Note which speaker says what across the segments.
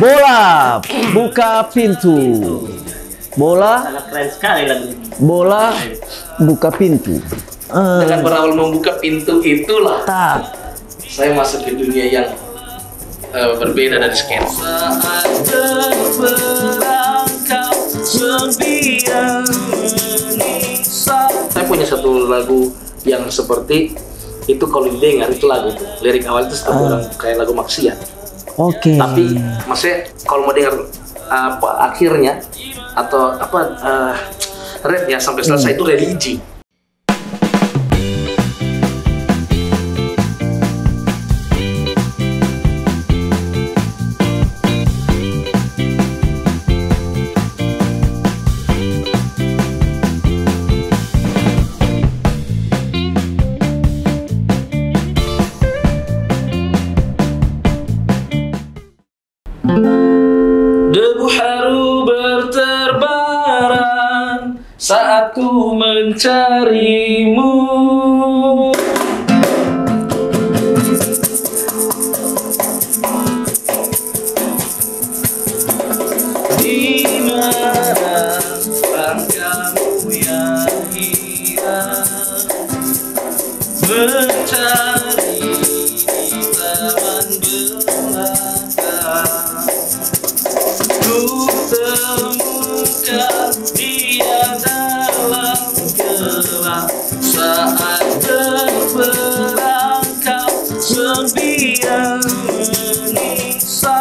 Speaker 1: Bola buka pintu. Bola.
Speaker 2: Sangat keren sekali lagu ini.
Speaker 1: Bola buka pintu.
Speaker 3: Dengan berawal membuka pintu itulah
Speaker 1: Tak.
Speaker 3: saya masuk ke dunia yang berbeda dari sketsa. Saya punya satu lagu yang seperti itu, kalau didengar itu lagu itu lirik awal itu setahu orang kayak lagu maksiat.
Speaker 1: Oke.
Speaker 3: Tapi maksudnya kalau mau dengar apa akhirnya atau apa rap ya sampai selesai itu religi. Debu haru berterbaran saat ku mencarimu. Di mana langkahmu yang hilang, mencari di taman belakang. Ku temukan dia dalam gelap saat terperangkap sembilan menyiksa.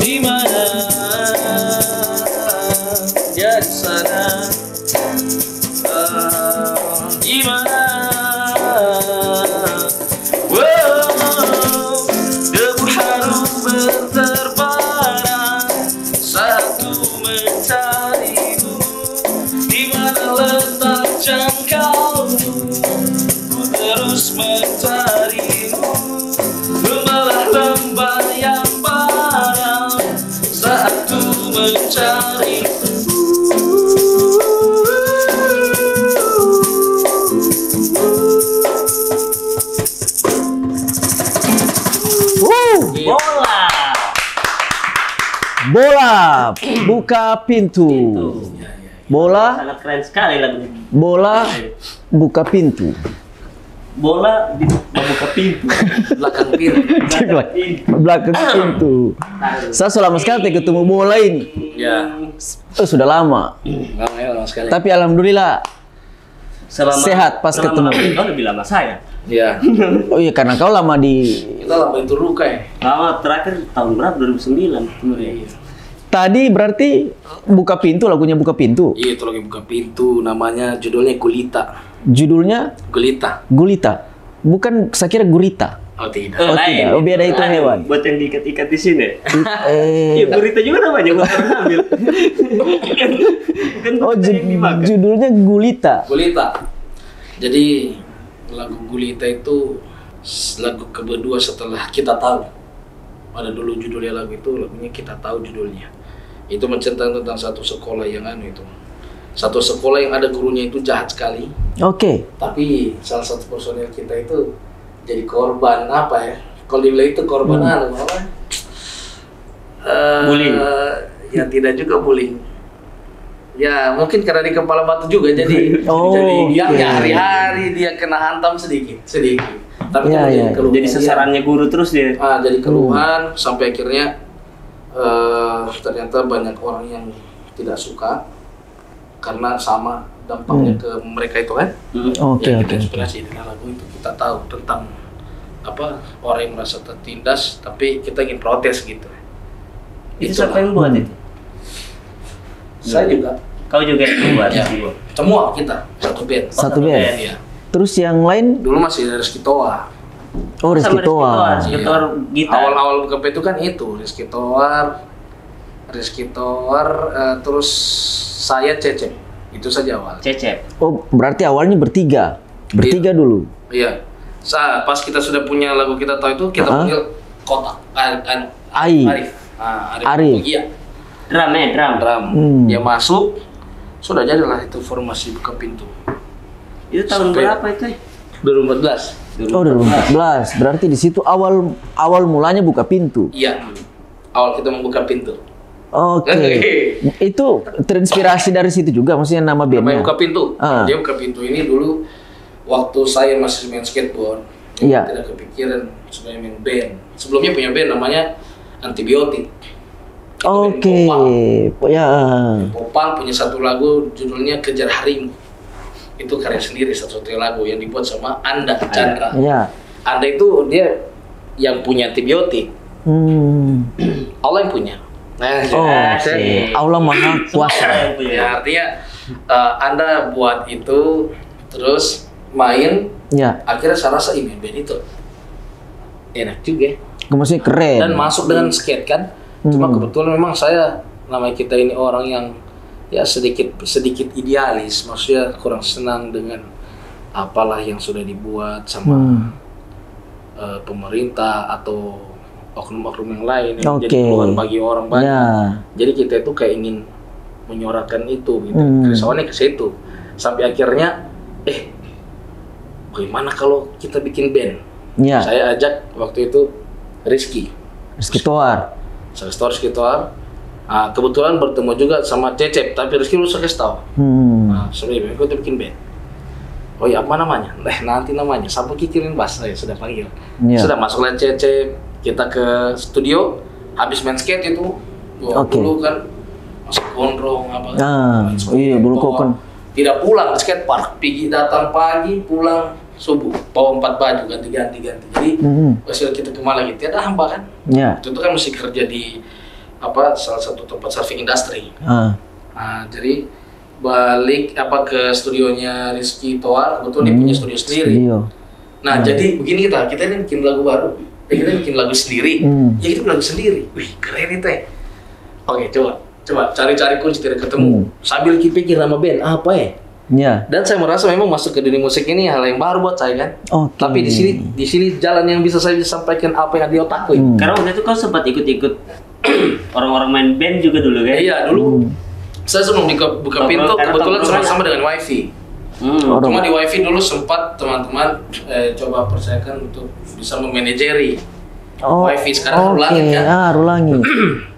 Speaker 3: Di mana? Ya di sana. Di mana? Debu haru berterbaran saat ku mencarimu. Di mana letak jangkaumu? Ku terus mencarimu. Membelah lembah yang parah saat ku mencarimu.
Speaker 2: Bola.
Speaker 1: Bola buka pintu. Bola.
Speaker 2: Sangat keren sekali lagu ini.
Speaker 1: Bola buka pintu.
Speaker 2: Bola membuka pintu.
Speaker 3: Belakang pintu.
Speaker 1: Belakang pintu. Saya sudah lama sekali ketemu bola ini.
Speaker 3: Ya,
Speaker 1: Sudah lama.
Speaker 3: lama sekali.
Speaker 1: Tapi alhamdulillah sehat pas ketemu.
Speaker 2: Kau lebih lama saya.
Speaker 3: Ya,
Speaker 1: Oh iya, karena kau lama di.
Speaker 3: kita lama itu luka ya.
Speaker 2: Lama terakhir tahun berapa? 2009.
Speaker 3: Iya.
Speaker 1: Tadi berarti buka pintu, lagunya buka pintu.
Speaker 3: Iya, itu lagi buka pintu, namanya judulnya Gulita.
Speaker 1: Judulnya
Speaker 3: Gulita.
Speaker 1: Gulita. Bukan, saya kira gurita.
Speaker 3: Oh tidak.
Speaker 1: Oh tidak, oh beda itu hewan.
Speaker 2: Buat yang diikat-ikat di sini.
Speaker 1: Eh,
Speaker 2: Iya, gurita juga namanya buat orang hamil. Kan
Speaker 1: oh
Speaker 2: yang dimakan.
Speaker 1: judulnya Gulita.
Speaker 3: Gulita. Jadi lagu Gulita itu lagu kedua setelah Kita Tahu. Pada dulu judulnya lagu itu, lagunya Kita Tahu judulnya. Itu menceritakan tentang satu sekolah yang itu. Satu sekolah yang ada gurunya itu jahat sekali.
Speaker 1: Oke.
Speaker 3: Tapi salah satu personil kita itu jadi korban apa ya? Kalau dibilang itu korban apa?
Speaker 2: Bullying.
Speaker 3: Ya tidak juga bullying. Ya mungkin karena di kepala batu juga jadi
Speaker 1: Oh,
Speaker 3: jadi dia
Speaker 1: oke.
Speaker 3: hari-hari dia kena hantam sedikit. Tapi
Speaker 1: Ya,
Speaker 3: kan
Speaker 1: ya.
Speaker 3: keluhan
Speaker 2: Jadi
Speaker 3: dia.
Speaker 2: sasarannya guru terus dia.
Speaker 3: Jadi keluhan sampai akhirnya ternyata banyak orang yang tidak suka karena sama dampaknya ke mereka itu kan.
Speaker 1: Oke,
Speaker 3: Ya,
Speaker 1: oke.
Speaker 3: kita inspirasi dengan lagu itu, kita tahu tentang apa orang yang merasa tertindas tapi kita ingin protes gitu.
Speaker 2: Itu siapa yang buat itu?
Speaker 3: Saya juga.
Speaker 2: Kau juga yang buat.
Speaker 3: Ya, semua kita satu band.
Speaker 1: Satu band.
Speaker 3: Ya.
Speaker 1: Terus yang lain,
Speaker 3: Dulu masih Rizky Toa.
Speaker 1: oh Rizky Toa.
Speaker 2: Rizky Toa gitar.
Speaker 3: Awal-awal buka itu kan itu Rizky Toar, terus saya Cecep. Itu saja awal.
Speaker 2: Cecep.
Speaker 1: Oh berarti awalnya bertiga dulu.
Speaker 3: Iya. Pas kita sudah punya lagu Kita Tahu itu kita panggil Kotak. Arif.
Speaker 1: Arif.
Speaker 3: Iya.
Speaker 2: Drum.
Speaker 3: Dia masuk, sudah jadilah itu formasi buka pintu.
Speaker 2: Itu tahun
Speaker 3: Sampai
Speaker 2: berapa itu?
Speaker 3: 2014.
Speaker 1: Oh, 2014. Berarti di situ awal mulanya buka pintu.
Speaker 3: Iya, awal kita membuka pintu.
Speaker 1: Oke. Itu terinspirasi dari situ juga, maksudnya nama
Speaker 3: Namanya
Speaker 1: bandnya.
Speaker 3: buka pintu.
Speaker 1: Ah.
Speaker 3: Dia buka pintu ini dulu waktu saya masih main skateboard.
Speaker 1: Iya.
Speaker 3: Tidak kepikiran supaya main band. Sebelumnya punya band namanya Antibiotik.
Speaker 1: Oke. Ya.
Speaker 3: Popang punya satu lagu judulnya Kejar Harimu. Itu karya sendiri satu-satunya lagu yang dibuat sama Anda Chandra.
Speaker 1: Ya.
Speaker 3: Anda itu dia yang punya Antibiotik. Allah yang punya. Nah,
Speaker 1: Oke. Allah Maha Kuasa.
Speaker 3: ya artinya Anda buat itu terus main,
Speaker 1: Ya.
Speaker 3: akhirnya saya rasa ini band itu enak juga
Speaker 1: Maksudnya keren.
Speaker 3: dan masuk dengan skate kan. Cuma kebetulan memang saya namanya kita ini orang yang ya sedikit idealis, maksudnya kurang senang dengan apalah yang sudah dibuat sama pemerintah atau oknum-oknum yang lain yang jadi keluhan bagi orang banyak.
Speaker 1: Ya.
Speaker 3: Jadi kita itu kayak ingin menyuarakan itu gitu. Kerisauannya ke situ. Sampai akhirnya bagaimana kalau kita bikin band?
Speaker 1: Ya.
Speaker 3: Saya ajak waktu itu Rizky
Speaker 1: Toar.
Speaker 3: Saya Rizky Toar. Kebetulan bertemu juga sama Cecep, tapi Rizky belum saya kasih tahu. Sebenarnya kita bikin band. Oh ya, apa namanya? Nanti namanya. Sampai kikirin Bas, saya sudah panggil.
Speaker 1: Ya.
Speaker 3: Sudah masuklah Cecep, kita ke studio, habis main skate itu. Dulu kan masih gondrong apa.
Speaker 1: Iya, dulu kok kan.
Speaker 3: Tidak pulang ke skate park, pergi datang pagi, pulang subuh, bawa 4 baju ganti. Jadi hasil kita kemana lagi, tidak ada hamba kan?
Speaker 1: Ya.
Speaker 3: Itu kan mesti kerja di salah satu tempat surfing industry. Jadi balik ke studionya Rizky Toar, betul dia punya studio sendiri. Nah jadi begini kita ini bikin lagu baru, kita bikin lagu sendiri, ya kita bikin lagu sendiri. Wih keren itu ya. Oke coba cari kunci tidak ketemu. Sambil pikir nama band apa ya?
Speaker 1: Ya.
Speaker 3: Dan saya merasa memang masuk ke dunia musik ini hal yang baru buat saya kan. Tapi di sini jalan yang bisa saya sampaikan apa yang di otakku.
Speaker 2: Karena waktu itu kau sempat ikut orang-orang main band juga dulu kan?
Speaker 3: Iya dulu. Saya sebelum buka pintu kebetulan sama-sama dengan wifi. Cuma di wifi dulu sempat teman-teman coba percayakan untuk bisa memanajeri wifi. Sekarang Rulangit kan?
Speaker 1: Rulangit.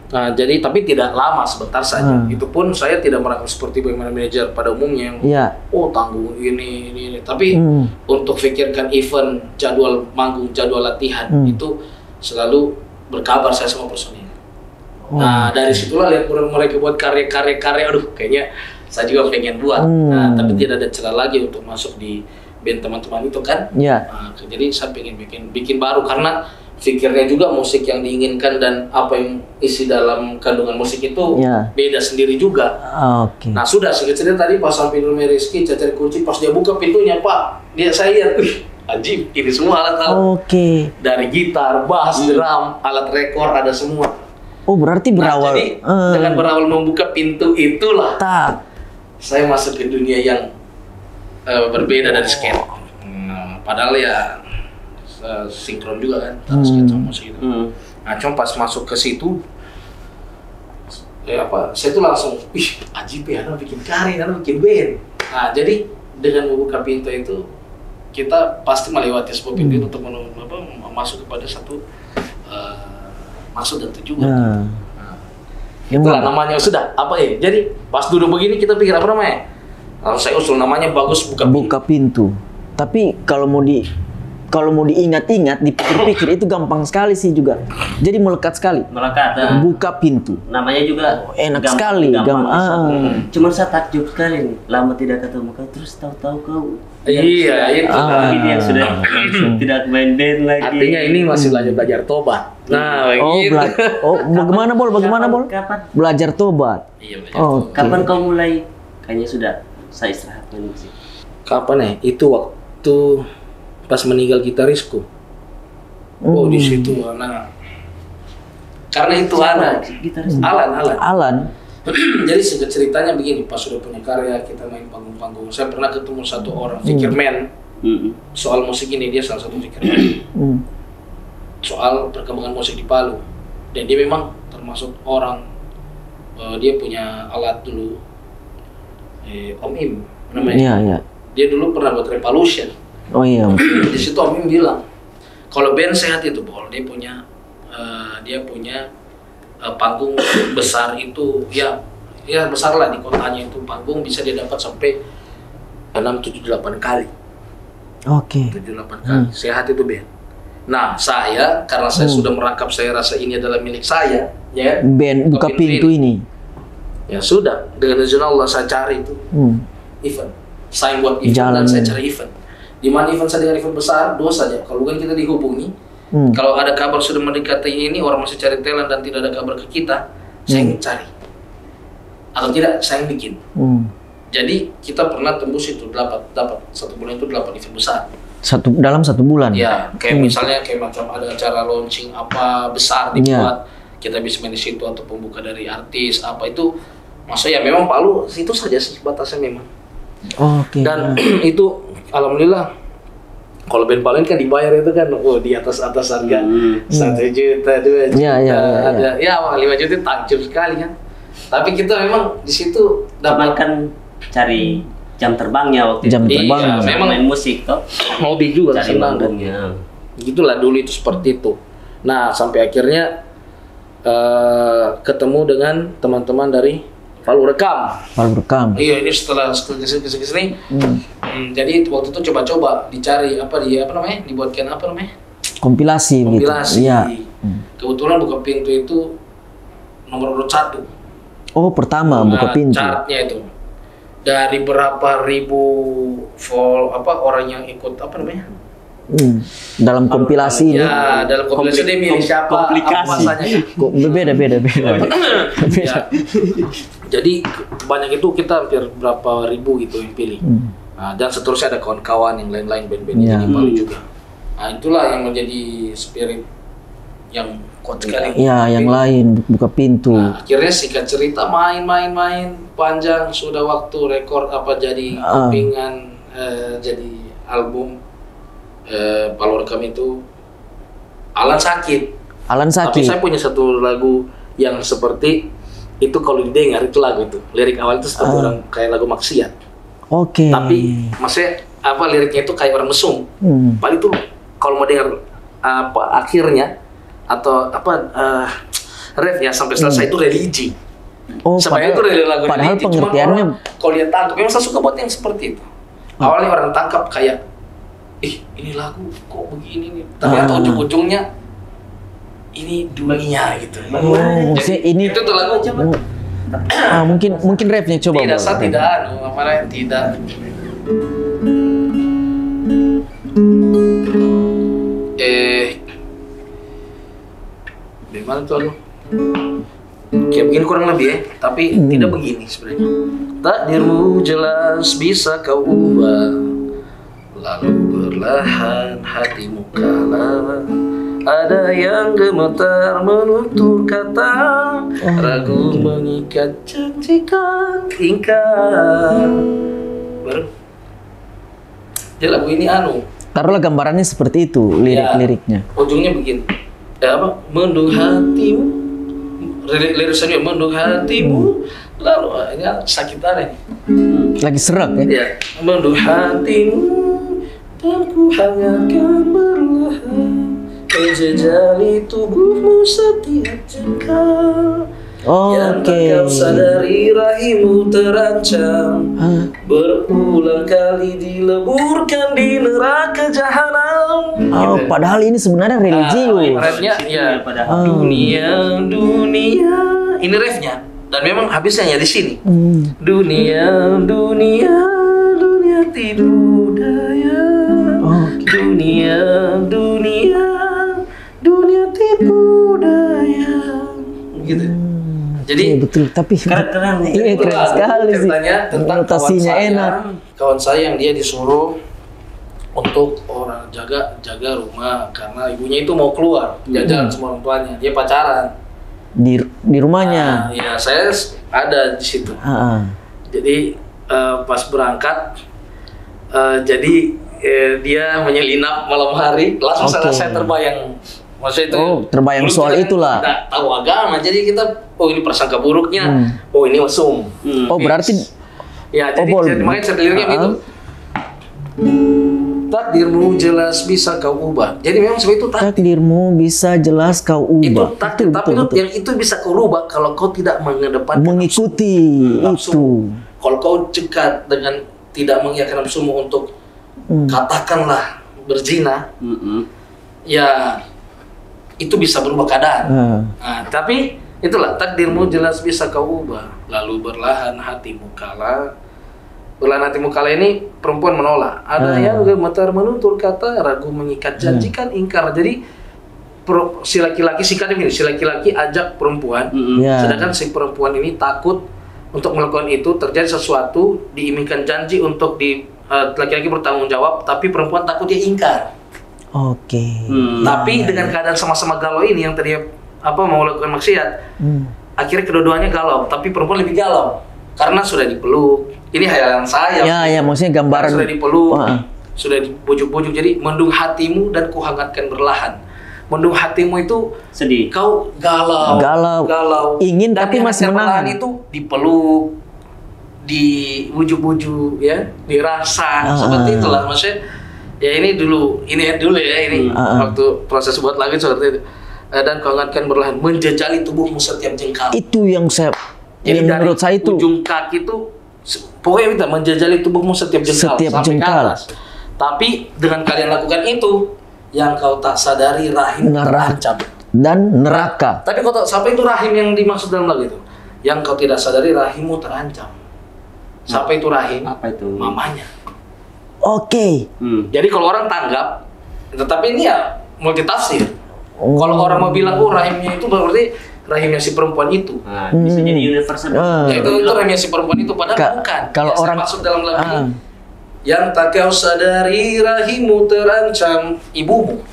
Speaker 3: Nah, jadi tapi tidak lama, sebentar saja. Itu pun saya tidak merangkul seperti bagaimana manajer pada umumnya yang tanggung ini. Tapi untuk pikirkan event, jadwal manggung, jadwal latihan itu selalu berkabar saya sama personil. Nah, dari situlah lihat mereka buat karya-karya, aduh kayaknya saya juga pengen buat. Nah, tapi tidak ada celah lagi untuk masuk di band teman-teman itu kan. Nah, jadi saya pengen bikin baru karena pikirnya juga musik yang diinginkan dan apa yang isi dalam kandungan musik itu beda sendiri juga. Nah sudah sedikit tadi pas sampai rumah Rizky cari kunci, pas dia buka pintunya Pak, saya lihat, ajib ini semua alat-alat. Dari gitar, bass, drum, alat rekor ada semua.
Speaker 1: Berarti berawal.
Speaker 3: Jadi dengan berawal membuka pintu itulah saya masuk ke dunia yang berbeda dari skate. Padahal ya sinkron juga kan, skate sama musik itu. Nah, cuma pas masuk ke situ, saya tuh langsung, ajib ya, anak bikin karya, anak bikin band. Nah, jadi dengan membuka pintu itu, kita pasti melewati sebuah pintu untuk masuk kepada satu maksud dan tujuan. Itulah namanya sudah jadi pas duduk begini kita pikir apa namanya? Langsung saya usul namanya bagus
Speaker 1: buka pintu. Tapi kalau mau diingat-ingat, dipikir-pikir itu gampang sekali sih juga. Jadi melekat sekali. Buka pintu.
Speaker 2: Namanya juga
Speaker 1: enak sekali.
Speaker 2: Cuma saya takjub sekali nih. Lama tidak ketemu kau, terus tahu-tahu kau.
Speaker 3: Iya, itu.
Speaker 2: Ini yang sudah tidak main band lagi.
Speaker 3: Artinya ini masih belajar tobat. Nah,
Speaker 1: bagaimana Bol?
Speaker 2: Kapan?
Speaker 1: Belajar tobat.
Speaker 3: Iya, belajar tobat.
Speaker 2: Kapan kau mulai? Kayaknya sudah saya istirahat main musik.
Speaker 3: Kapan ya? Itu waktu pas meninggal gitarisku. Di situ karena itu Alan. Jadi ceritanya begini, pas sudah punya karya kita main panggung-panggung. Saya pernah ketemu satu orang fikirman soal musik ini, dia salah satu fikirman soal perkembangan musik di Palu. Dan dia memang termasuk orang dia punya alat dulu Om Im namanya. Dia dulu pernah buat Revolution.
Speaker 1: Oh iya.
Speaker 3: Di situ Om Im bilang, kalau band sehat itu Bol, dia punya panggung besar itu ya besar lah di kotanya, itu panggung bisa dia dapat sampai 6, 7, 8 kali.
Speaker 1: Oke.
Speaker 3: 7, 8 kali. Sehat itu band. Nah, saya karena saya sudah merangkap, saya rasa ini adalah milik saya, ya.
Speaker 1: Band buka pintu ini.
Speaker 3: Ya sudah, dengan izin Allah saya cari itu event. Saya buat event dan saya cari event. Di mana event saya dengan event besar, 2 saja. Kalau bukan kita dihubungi, kalau ada kabar sudah mendekati ini, orang masih cari talent dan tidak ada kabar ke kita, saya yang cari. Atau tidak, saya yang bikin. Jadi kita pernah tembus itu dapat 1 bulan itu 8 event besar.
Speaker 1: Dalam 1 bulan.
Speaker 3: Ya, kayak misalnya kayak macam ada acara launching apa besar dibuat, kita bisa main di situ atau pembuka dari artis apa itu. Maksudnya ya memang Palu itu saja sih batasnya memang.
Speaker 1: Oke.
Speaker 3: Dan itu alhamdulillah kalau band Palu kan dibayar itu kan di atas harga 1 juta, 2 juta. Ada 5 juta takjub sekali kan. Tapi kita memang di situ
Speaker 2: kan cari jam terbangnya waktu
Speaker 1: jam
Speaker 2: itu.
Speaker 1: Terbang.
Speaker 3: Memang
Speaker 2: main musik toh.
Speaker 3: Hobi juga
Speaker 2: cari manggungnya.
Speaker 3: Gitulah dulu itu seperti itu. Nah, sampai akhirnya ketemu dengan teman-teman dari Palu Rekam. Iya, ini setelah kesini. Jadi waktu itu coba-coba dicari dibuatkan apa namanya?
Speaker 1: Kompilasi.
Speaker 3: Iya. Kebetulan Buka Pintu itu nomor 1.
Speaker 1: Oh, pertama Buka Pintu.
Speaker 3: Chartnya itu. Dari berapa ribu orang yang ikut
Speaker 1: dalam kompilasi ini.
Speaker 3: Ya, dalam kompilasi dia milih siapa,
Speaker 2: komplikasi.
Speaker 1: Kok beda.
Speaker 3: Ya. Jadi banyak itu kita hampir berapa ribu gitu yang pilih. Nah, dan seterusnya ada kawan-kawan yang lain-lain band-band di Palu juga. Nah, itulah yang menjadi spirit yang kuat sekali.
Speaker 1: Iya, yang lain Buka Pintu.
Speaker 3: Nah, akhirnya singkat cerita main panjang sudah waktu rekor jadi kepingan jadi album Palu Rekam itu Alan Sakit. Tapi saya punya satu lagu yang seperti itu kalau didengar itu lagu itu lirik awal itu seperti orang kayak lagu maksiat.
Speaker 1: Oke.
Speaker 3: Tapi maksudnya liriknya itu kayak orang mesum. Paling itu kalau mau dengar akhirnya atau refnya sampai selesai itu religi. Sebenarnya itu lagu religi.
Speaker 1: Padahal pengertiannya
Speaker 3: kalau dia tangkap, memang saya suka buat yang seperti itu. Awalnya orang tangkap kayak ini lagu kok begini nih. Ternyata ujung-ujungnya ini dunia gitu.
Speaker 1: Jadi ini
Speaker 3: itu tuh lagu coba.
Speaker 1: mungkin refnya coba.
Speaker 3: Tidak, saya tidak tidak. Bagaimana tuh lagu? Kayak begini kurang lebih tapi tidak begini sebenarnya. Takdirmu jelas bisa kau ubah, lalu perlahan hatimu kalah. Ada yang gemetar menutur kata, ragu mengikat janjikan ingkar. Baru. Jadi lagu ini
Speaker 1: taruhlah gambarannya seperti itu, lirik-liriknya.
Speaker 3: Ujungnya begini. Mendung hatimu. Lirisannya mendung hatimu. Lalu sakit aneh.
Speaker 1: Lagi serak ya?
Speaker 3: Iya. Mendung hatimu dan ku hangatkan perlahan. Menjejali tubuhmu setiap jengkal. Yang tak kau sadari rahimmu terancam. Berulang kali dileburkan di neraka jahanam.
Speaker 1: Padahal ini sebenarnya religius.
Speaker 3: Refnya ya dunia. Ini refnya dan memang habisnya di sini. Dunia tidur daya. Dunia tipu daya. Gitu. Jadi
Speaker 1: betul, tapi
Speaker 2: keren.
Speaker 1: Iya, keren sekali sih.
Speaker 3: Tentang
Speaker 1: notasinya enak.
Speaker 3: Kawan saya yang dia disuruh untuk orang jaga rumah karena ibunya itu mau keluar jalan sama orang tuanya. Dia pacaran
Speaker 1: di rumahnya.
Speaker 3: Iya, saya ada di situ. Jadi pas berangkat, dia menyelinap malam hari. Langsung saya terbayang. Maksudnya itu
Speaker 1: terbayang soal itulah.
Speaker 3: Tidak tahu agama, jadi kita ini prasangka buruknya. Ini mesum.
Speaker 1: Berarti
Speaker 3: ya jadi makanya saya liriknya gitu. takdirmu jelas bisa kau ubah. Jadi memang seperti itu takdir.
Speaker 1: Takdirmu bisa jelas kau ubah.
Speaker 3: Itu takdir, tapi yang itu bisa kau rubah kalau kau tidak mengedepankan
Speaker 1: mengikuti
Speaker 3: nafsu.
Speaker 1: itu.
Speaker 3: Kalau kau cekat dengan tidak mengiyakan nafsumu untuk katakanlah berzina, ya itu bisa berubah keadaan. Nah, tapi itulah takdirmu jelas bisa kau ubah. Lalu berlahan hatimu kala. Berlahan hatimu kala ini perempuan menolak. Ada yang gemetar menutur kata, ragu mengikat janji kan ingkar. Jadi si laki-laki sikapnya begini, si laki-laki ajak perempuan, sedangkan si perempuan ini takut untuk melakukan itu, terjadi sesuatu, diimingkan janji untuk laki-laki bertanggung jawab, tapi perempuan takut dia ingkar.
Speaker 1: Oke.
Speaker 3: Tapi dengan keadaan sama-sama galau ini yang tadi mau melakukan maksiat, akhirnya kedua-duanya galau, tapi perempuan lebih galau karena sudah dipeluk. Ini hayalan saya.
Speaker 1: Ya, maksudnya gambaran.
Speaker 3: Sudah dipeluk, sudah dibujuk-bujuk, jadi mendung hatimu dan kuhangatkan berlahan. Mendung hatimu itu
Speaker 2: sedih.
Speaker 3: Kau galau.
Speaker 1: Ingin
Speaker 3: dan
Speaker 1: tapi masih menahan.
Speaker 3: Itu dipeluk, dibujuk-bujuk, ya, dirasa seperti itulah maksudnya. Ya ini dulu ya ini waktu proses buat lagu seperti itu. Dan kuhangatkan berlahan, menjejali tubuhmu setiap jengkal.
Speaker 1: Itu yang menurut saya itu
Speaker 3: ujung kaki itu pokoknya kita menjejali tubuhmu setiap jengkal sampai ke atas. Tapi dengan kalian lakukan itu, yang kau tak sadari rahim terancam
Speaker 1: dan neraka.
Speaker 3: Tapi kau tak sampai itu rahim yang dimaksud dalam lagu itu. Yang kau tidak sadari rahimmu terancam. Sampai itu rahim.
Speaker 2: Apa itu?
Speaker 3: Mamanya.
Speaker 1: Oke.
Speaker 3: Jadi kalau orang tanggap, tetapi ini ya multitafsir. Kalau orang mau bilang rahimnya itu berarti rahimnya si perempuan itu.
Speaker 2: Nah, bisa jadi universal.
Speaker 3: Itu rahimnya si perempuan itu, padahal bukan.
Speaker 1: Kalau
Speaker 3: yang
Speaker 1: orang
Speaker 3: masuk dalam lagu ini, yang tak kau sadari rahimmu terancam, ibumu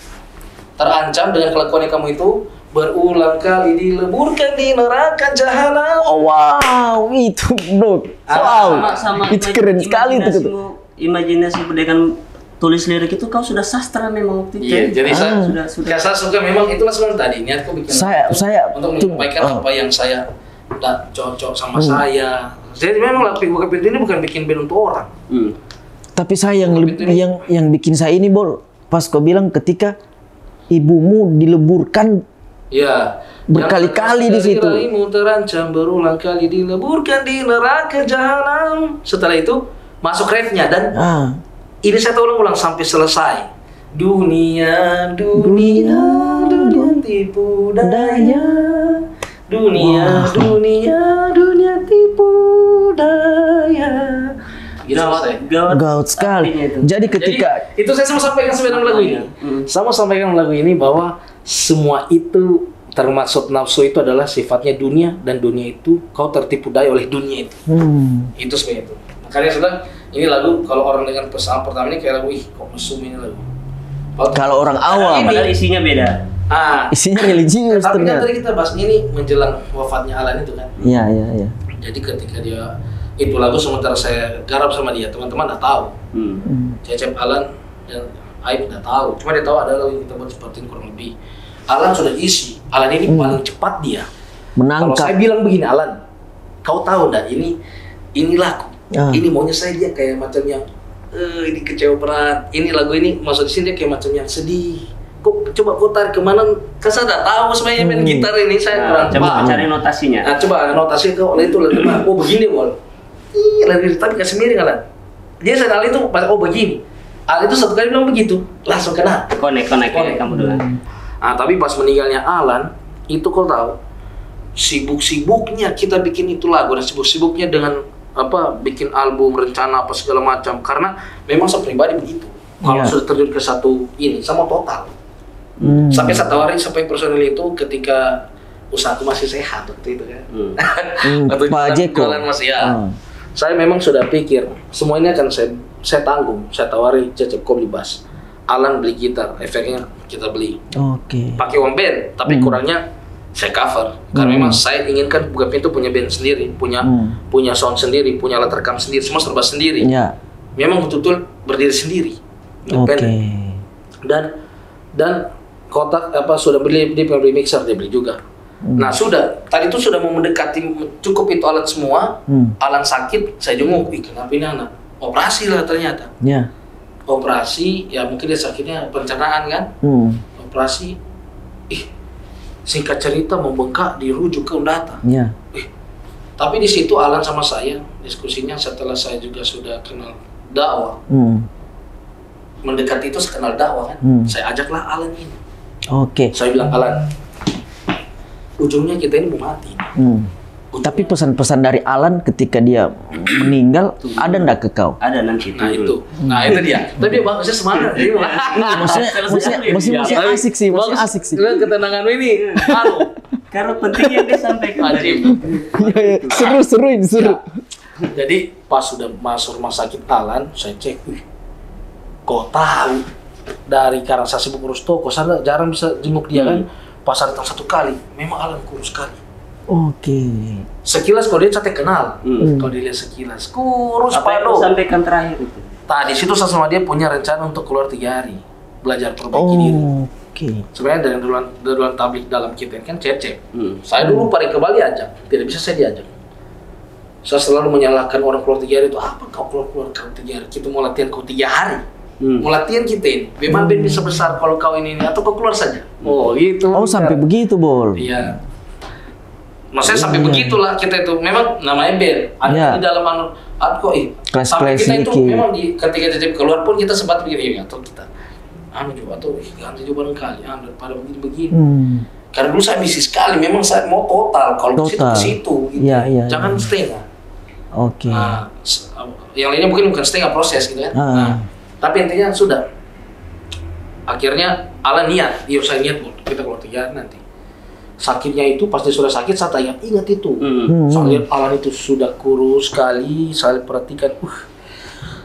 Speaker 3: terancam dengan kelakuan kamu itu, berulang kali dileburkan di neraka jahanam.
Speaker 1: Oh, wow, itu bro. Wow,
Speaker 2: sama
Speaker 1: itu keren sekali itu.
Speaker 2: Imajinasi dengan tulis lirik itu kau sudah sastra memang waktu itu.
Speaker 3: Iya, jadi
Speaker 2: sudah.
Speaker 3: Saya suka memang itulah sebenarnya tadi niatku bikin
Speaker 1: saya
Speaker 3: untuk menyampaikan apa yang saya tidak cocok sama saya. Jadi memang bukan pintu ini bukan bikin band untuk orang.
Speaker 1: Tapi saya yang bikin saya ini Bol, pas kau bilang ketika ibumu dileburkan.
Speaker 3: Ya,
Speaker 1: berkali-kali di situ.
Speaker 3: Rahimmu terancam, berulang kali dileburkan di neraka jahanam. Setelah itu masuk refnya dan ini saya ulang-ulang sampai selesai. Dunia tipu daya. Dunia tipu daya.
Speaker 1: Gawat sekali. Jadi ketika
Speaker 3: itu saya sama sampaikan dalam lagu ini. Sama sampaikan lagu ini bahwa semua itu termasuk nafsu itu adalah sifatnya dunia, dan dunia itu kau tertipu daya oleh dunia itu. Itu sebenarnya itu. Makanya sudah ini lagu kalau orang dengan pesan pertama ini kayak lagu kok mesum ini lagu.
Speaker 1: Kalau orang awam
Speaker 2: padahal isinya beda.
Speaker 1: Isinya religius
Speaker 3: tapi
Speaker 1: ternyata.
Speaker 3: Kan tadi kita bahas ini menjelang wafatnya Alan itu kan.
Speaker 1: Iya.
Speaker 3: Jadi ketika dia itu lagu sementara saya garap sama dia, teman-teman nggak tahu. Cecep, Alan dan Aib nggak tahu. Cuma dia tahu ada lagu yang kita buat seperti ini kurang lebih. Alan sudah isi. Alan ini paling cepat dia menangkap. Kalau saya bilang begini, Alan, kau tahu nggak ini lagu. Ini maunya saya dia kayak macam yang ini kecewa berat. Ini lagu ini maksud di sini dia kayak macam yang sedih. Kok coba kau tarik kemana? Kan saya nggak tahu sebenarnya main gitar ini, saya kurang
Speaker 2: coba cari notasinya.
Speaker 3: Coba notasi kau itu lagu mana? Oh begini Wal. Lagu tapi kasih miring Alan. Dia saya itu pas begini. Alan itu satu kali bilang begitu, langsung kena.
Speaker 2: Konek kamu dulu.
Speaker 3: Tapi pas meninggalnya Alan itu kau tahu sibuk-sibuknya kita bikin itu lagu dan sibuk-sibuknya dengan bikin album, rencana apa segala macam, karena memang saya pribadi begitu. Kalau sudah terjun ke satu ini sama total. Sampai satu hari sampai personil itu ketika usahaku masih sehat waktu itu kan. Waktu
Speaker 1: Pak Jeko
Speaker 3: masih saya memang sudah pikir semua ini akan saya tanggung. Saya tawari Cecep kau beli bass, Alan beli gitar, efeknya kita beli. Pakai uang band, tapi kurangnya saya cover. Karena memang saya inginkan Buka Pintu punya band sendiri, punya sound sendiri, punya alat rekam sendiri, semua serba sendiri. Memang betul-betul berdiri sendiri. Dan kotak sudah beli mixer dia beli juga. Nah tadi itu sudah mau mendekati cukup itu alat semua. Alan sakit, saya jenguk, kenapa ini anak? Operasi lah ternyata. operasi, ya mungkin dia sakitnya pencernaan kan. Operasi, singkat cerita membengkak, dirujuk ke Undata.
Speaker 1: Ya.
Speaker 3: Tapi di situ Alan sama saya diskusinya setelah saya juga sudah kenal dakwah. Mendekati itu saya kenal dakwah kan. Saya ajaklah Alan ini.
Speaker 1: Oke.
Speaker 3: Saya bilang, Alan, ujungnya kita ini mau mati.
Speaker 1: Tapi pesan-pesan dari Alan ketika dia meninggal ada ndak ke kau?
Speaker 2: Ada nanti.
Speaker 3: Nah itu, dia. Tapi dia bagusnya semangat.
Speaker 1: Maksudnya asik sih, maksudnya asik sih.
Speaker 3: Ketenangan ini,
Speaker 2: karena pentingnya dia sampaikan.
Speaker 1: Seru ini.
Speaker 3: Jadi pas sudah masuk rumah sakit Alan, saya cek, kok tahu dari karena saya sibuk urus toko, saya jarang bisa jenguk dia kan. Pas datang 1 kali, memang Alan kurus sekali.
Speaker 1: Oke.
Speaker 3: Sekilas kalau dia saya kenal, kalau dilihat sekilas kurus
Speaker 2: apa yang sampaikan terakhir itu?
Speaker 3: Tadi situ saya sama dia punya rencana untuk keluar 3 hari, belajar perbaiki diri.
Speaker 1: Oke.
Speaker 3: Sebenarnya dari duluan tablik dalam kita kan cecep. Saya dulu paling ke Bali ajak, tidak bisa saya diajak. Saya selalu menyalahkan orang keluar 3 hari itu, apa kau keluar 3 hari? Kita mau latihan kau 3 hari. Mau latihan kita ini, memang band bisa besar kalau kau ini atau kau keluar saja. Oh gitu.
Speaker 1: Oh sampai begitu, Bol.
Speaker 3: Iya. Maksudnya sampai begitulah kita itu, memang namanya band. Ada di dalam sampai kita itu memang ketika Cecep keluar pun kita sempat begini, atau kita juga atau ganti juga barangkali daripada begini. Karena dulu saya bisnis sekali, memang saya mau total kalau ke situ gitu.
Speaker 1: Iya.
Speaker 3: Jangan setengah.
Speaker 1: Oke.
Speaker 3: Nah, yang lainnya mungkin bukan setengah proses gitu kan. Tapi intinya sudah. Akhirnya Alan niat, saya niat kita keluar 3 hari nanti. Sakitnya itu pasti sudah sakit, saya ingat itu. Saya lihat Alan itu sudah kurus sekali, saya perhatikan,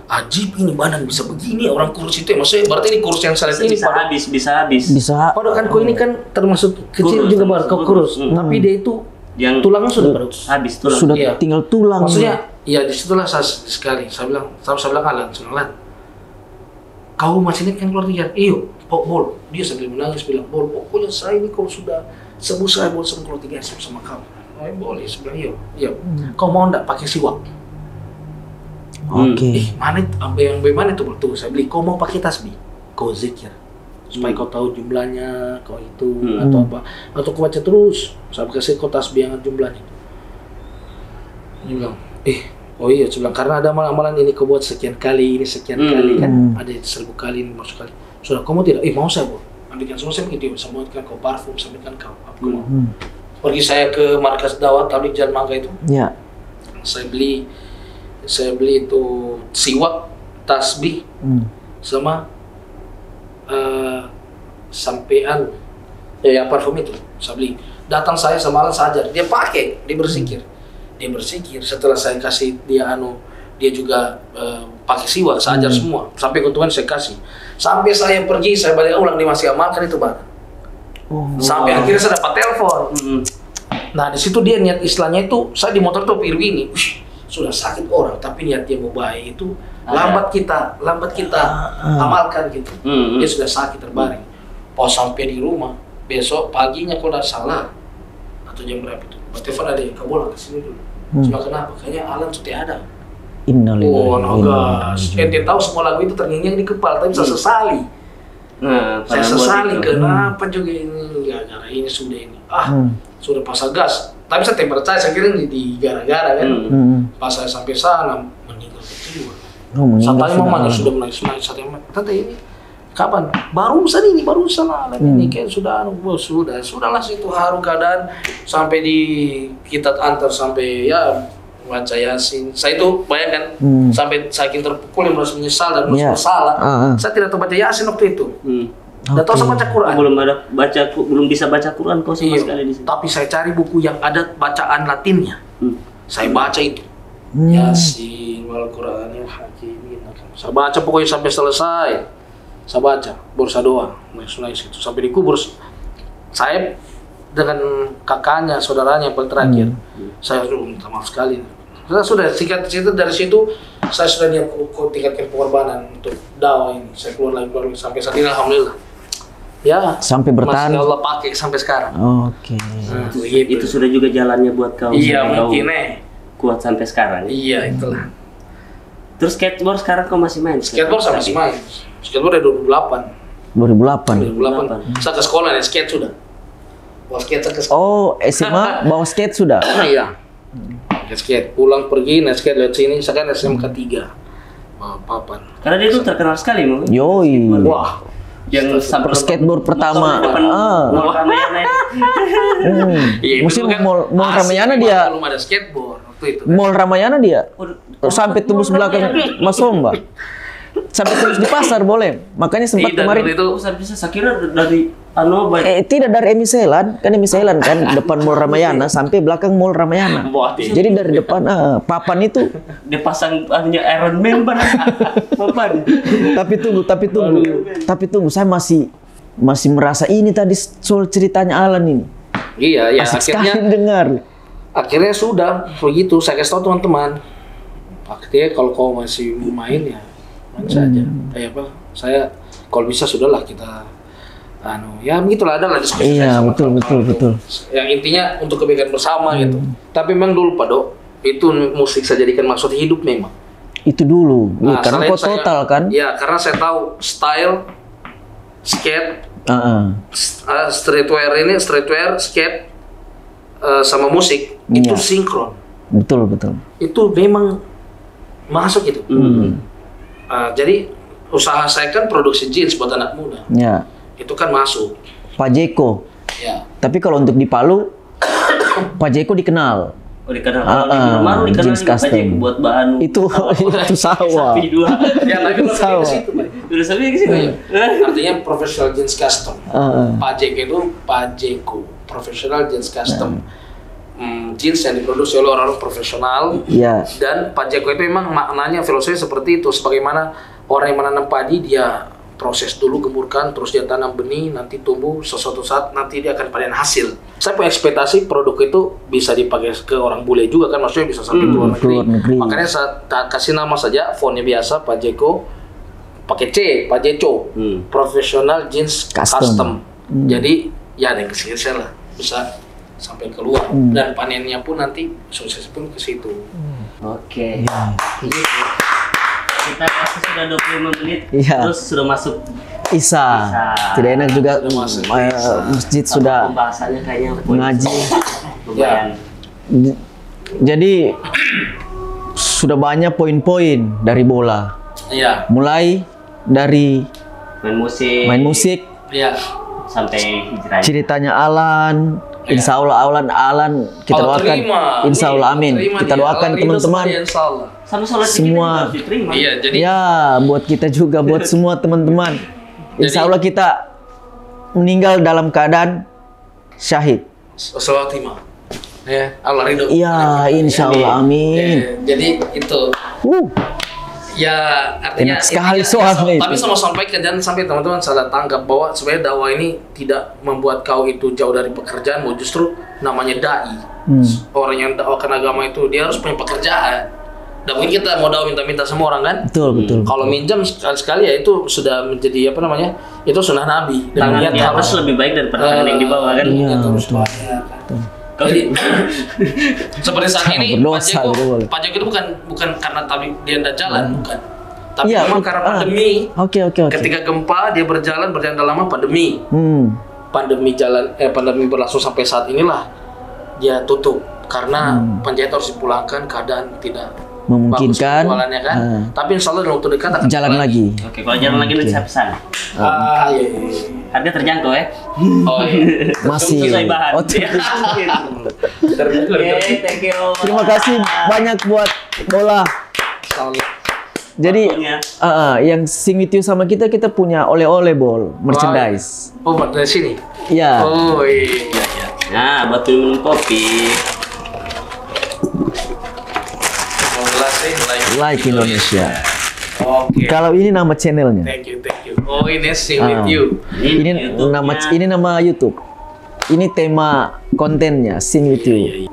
Speaker 3: ajib ini badan bisa begini, orang kurus itu, maksudnya berarti ini kurus yang saya lihat ini
Speaker 2: bisa habis.
Speaker 3: Padahal kan kau ini kan termasuk kecil kurus, juga baru kau kurus, tapi dia itu yang tulangnya sudah
Speaker 2: habis tulang.
Speaker 1: Sudah tinggal tulang.
Speaker 3: Maksudnya, ya disitulah saya bilang Alan, kau masih ingat kan keluar 3 hari? Iyo, Bol, dia sambil menangis bilang, Bol, pokoknya saya ini kalau sudah sembuh saya boleh keluar 3 hari sama kamu. Oh boleh, saya bilang iya. Kau mau enggak pakai siwak?
Speaker 1: Oke.
Speaker 3: Mana yang bagaimana itu betul? Saya beli, kau mau pakai tasbih? Kau zikir. Supaya kau tahu jumlahnya, kau itu, atau apa. Atau kau baca terus, saya kasih kau tasbih yang jumlahnya. Dia bilang, saya bilang, karena ada amalan ini kau buat sekian kali, ini sekian kali kan. Ada 1000 kali, ini baru sekali. Sudah, kau mau tidak? Mau saya, Bol. Ambilkan semua, saya begitu, sambutkan kau parfum, sambutkan kau, apa kau mau. Pergi saya ke markas dakwah tablik Jalan Mangga itu. Ya. Saya beli itu siwak, tasbih, sama sampean, yang parfum itu. Saya beli. Datang saya sama Alan saja, dia pakai, dia berzikir. Setelah saya kasih dia dia juga pakai siwak, saya ajar semua. Sampai keuntungan saya kasih. Sampai saya pergi, saya balik ulang, dia masih amalkan itu barang. Sampai akhirnya saya dapat telepon. Nah di situ dia niat istilahnya itu, saya di motor tuh piru ini, sudah sakit orang, tapi niat dia mau baik itu lambat kita amalkan gitu. Dia sudah sakit terbaring. Pas sampai di rumah, besok paginya kalau tidak salah atau jam berapa itu, pas telepon ada yang kau boleh kesini dulu. Cuma kenapa? Kayaknya Alan sudah ada. Ente tahu semua lagu itu terngiang di kepala, tapi saya sesali. Saya sesali kenapa juga ini gara-gara ini sudah ini. Sudah pasang gas. Tapi saya tidak percaya, saya kira di gara-gara kan. Pas saya sampai sana meninggal kedua. Saya tanya mamanya sudah menangis. Saya tanya, tante ini kapan? Barusan Alan ini kayak sudahlah situ haru keadaan sampai kita antar sampai baca Yasin. Saya itu bayangkan sampai saking terpukul yang merasa menyesal dan merasa bersalah. Saya tidak tahu baca Yasin waktu itu. Tidak tahu saya baca Quran.
Speaker 2: Belum bisa baca Quran kok sama sekali di sini.
Speaker 3: Tapi saya cari buku yang ada bacaan Latinnya. Saya baca itu. Yasin wal Qur'anil Hakim. Saya baca pokoknya sampai selesai. Saya baca, baru saya doa, nangis itu sampai dikubur. Saya dengan kakaknya, saudaranya yang paling terakhir, saya minta maaf sekali. Sudah singkat cerita dari situ, saya sudah niat tingkatkan pengorbanan untuk dakwah ini. Saya keluar lagi sampai saat ini, alhamdulillah. Ya,
Speaker 1: sampai bertahan.
Speaker 3: Masih Allah pakai sampai sekarang.
Speaker 1: Oke.
Speaker 2: Itu sudah juga jalannya buat kau.
Speaker 3: Iya, mungkin
Speaker 2: kuat sampai sekarang.
Speaker 3: Iya, itulah.
Speaker 2: Terus skateboard sekarang kau masih main?
Speaker 3: Skateboard saya masih main. Skateboard dari 2008.
Speaker 1: 2008.
Speaker 3: Saya ke sekolah nih skate sudah. Bawa skate saya ke sekolah.
Speaker 1: Oh, SMA bawa skate sudah.
Speaker 3: Iya. Skate pulang pergi naik skate lewat sini. Saya kan SMK 3. Bawa papan.
Speaker 2: Karena dia tuh terkenal sekali, Mang.
Speaker 1: Yoi.
Speaker 3: Wah.
Speaker 2: Yang
Speaker 1: Skateboard pertama.
Speaker 2: Mall Ramayana itu.
Speaker 3: Iya,
Speaker 1: Mesti
Speaker 3: itu kan
Speaker 1: Mall
Speaker 3: asli,
Speaker 1: Ramayana dia.
Speaker 3: belum ada skateboard waktu itu.
Speaker 1: Mall Ramayana dia. Sampai tembus belakang Mas Omba. Sampai tembus di pasar boleh. Makanya sempat kemarin
Speaker 2: itu bisa saya kira dari
Speaker 1: tidak dari Emi Selan, kan Emi Selan kan depan Mall Ramayana sampai belakang Mall Ramayana. Jadi dari depan papan itu
Speaker 2: dia pasang Iron Man papan.
Speaker 1: Tapi tunggu, saya masih merasa ini tadi soal ceritanya Alan ini.
Speaker 3: Iya, ya
Speaker 1: Asik
Speaker 3: akhirnya
Speaker 1: sekali dengar.
Speaker 3: Akhirnya sudah begitu. Saya kasih tahu teman-teman. Akhirnya kalau kau masih mau main ya main saja. Saya kalau bisa sudahlah kita ya begitulah adalah diskusi.
Speaker 1: Iya, betul.
Speaker 3: Yang intinya untuk kebaikan bersama gitu. Tapi memang dulu Pak Dok, itu musik saya jadikan maksud hidup memang.
Speaker 1: Itu dulu. Karena kau total kan?
Speaker 3: Ya, karena saya tahu style skate, streetwear, skate sama musik itu sinkron.
Speaker 1: Betul.
Speaker 3: Itu memang masuk itu. Jadi usaha saya kan produksi jeans buat anak muda.
Speaker 1: Ya.
Speaker 3: Itu kan masuk.
Speaker 1: Pak Jeko.
Speaker 3: Ya.
Speaker 1: Tapi kalau untuk di Palu, Pak Jeko dikenal.
Speaker 2: Oh, dikenal. Kalau di
Speaker 1: jeans custom.
Speaker 2: Buat bahan
Speaker 1: Itu sawah.
Speaker 2: sapi 2.
Speaker 3: Ya, tapi
Speaker 1: sawah.
Speaker 3: ke situ, Pak.
Speaker 2: Udah sampai ke situ.
Speaker 3: Artinya professional jeans custom. Pak Jeko itu Pak Jeko, professional jeans custom. Jeans yang diproduksi oleh orang-orang profesional.
Speaker 1: Iya.
Speaker 3: Dan Pak Jeko itu memang maknanya filosofi seperti itu. Sebagaimana orang yang menanam padi, dia proses dulu, gemburkan, terus dia tanam benih, nanti tumbuh, sesuatu saat nanti dia akan panen hasil. Saya punya ekspektasi produk itu bisa dipakai ke orang bule juga kan, maksudnya bisa sampai ke luar negeri. Makanya saya kasih nama saja, fontnya biasa, Pak Jeko, pakai C, Pak Jeco, professional jeans custom. Jadi ya ada yang kesini lah, bisa sampai keluar dan panennya pun nanti sukses pun ke situ.
Speaker 2: Oke. Kita masih sudah 25 menit, terus sudah masuk
Speaker 1: Isa. Tidak enak juga masjid sudah
Speaker 2: pembahasannya kayaknya
Speaker 1: mengaji.
Speaker 2: Lumayan.
Speaker 1: Jadi sudah banyak poin-poin dari bola.
Speaker 3: Iya.
Speaker 1: Mulai dari
Speaker 2: main musik.
Speaker 3: Iya.
Speaker 2: Sampai hijrah.
Speaker 1: Ceritanya Alan. Insya Allah Alan kita doakan. Insya Allah amin. Kita doakan teman-teman. Semua.
Speaker 3: Iya, jadi
Speaker 1: ya buat kita juga, buat semua teman-teman. Insya Allah kita meninggal dalam keadaan syahid.
Speaker 3: Salat timah. Ya, Allah ridho.
Speaker 1: Iya, insya Allah amin.
Speaker 3: Jadi itu. Ya artinya
Speaker 1: enak sekali soalnya.
Speaker 3: Tapi sama sampaikan, jangan sampai teman-teman salah tangkap bahwa sebenarnya dakwah ini tidak membuat kau itu jauh dari pekerjaanmu, justru namanya dai. Orang yang dakwakan agama itu dia harus punya pekerjaan. Dan mungkin kita mau dakwah minta-minta sama orang kan?
Speaker 1: Betul.
Speaker 3: Kalau minjam sekali-sekali ya itu sudah menjadi apa namanya? Itu sunnah Nabi.
Speaker 2: Dan tangan di atas lebih baik daripada tangan yang di bawah kan?
Speaker 1: Iya,
Speaker 3: betul. Jadi seperti saat ini Pak Jeko itu bukan karena tadi dia tidak jalan, bukan. Tapi memang karena pandemi.
Speaker 1: Oke.
Speaker 3: Ketika gempa dia berjalan lama pandemi. Pandemi berlangsung sampai saat inilah dia tutup karena penjahit harus dipulangkan, keadaan tidak
Speaker 1: memungkinkan
Speaker 3: jualannya kan. Tapi insya Allah dalam waktu dekat akan
Speaker 1: jalan lagi.
Speaker 2: Oke, kalau jalan lagi nanti saya pesan.
Speaker 3: Iya.
Speaker 2: Harga terjangkau ya?
Speaker 3: Oh iya.
Speaker 1: Masih.
Speaker 2: Sesuai bahan. Thank you.
Speaker 1: Terima kasih banyak buat bola. Jadi yang Sing With You sama kita punya oleh-oleh bol, merchandise.
Speaker 3: Oh, dari sini?
Speaker 1: Iya.
Speaker 3: Oh iya.
Speaker 2: Nah, buat minum kopi.
Speaker 1: Like Indonesia.
Speaker 3: Oke.
Speaker 1: Kalau ini nama channelnya.
Speaker 3: Thank you. Oh, ini Sing With You.
Speaker 1: Ini nama YouTube. Ini tema kontennya Sing With You.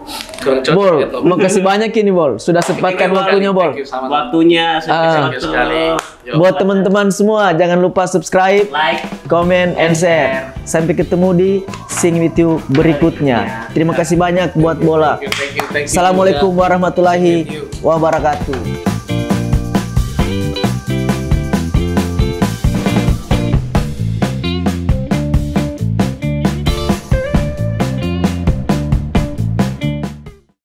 Speaker 1: Bol, makasih banyak ini Bol. Sudah sempatkan waktunya Bol.
Speaker 2: Waktunya sekali.
Speaker 1: Buat teman-teman semua jangan lupa subscribe,
Speaker 2: like,
Speaker 1: comment, and share. Sampai ketemu di Sing With You berikutnya. Terima kasih banyak buat bola.
Speaker 3: Thank you.
Speaker 1: Assalamualaikum warahmatullahi wabarakatuh.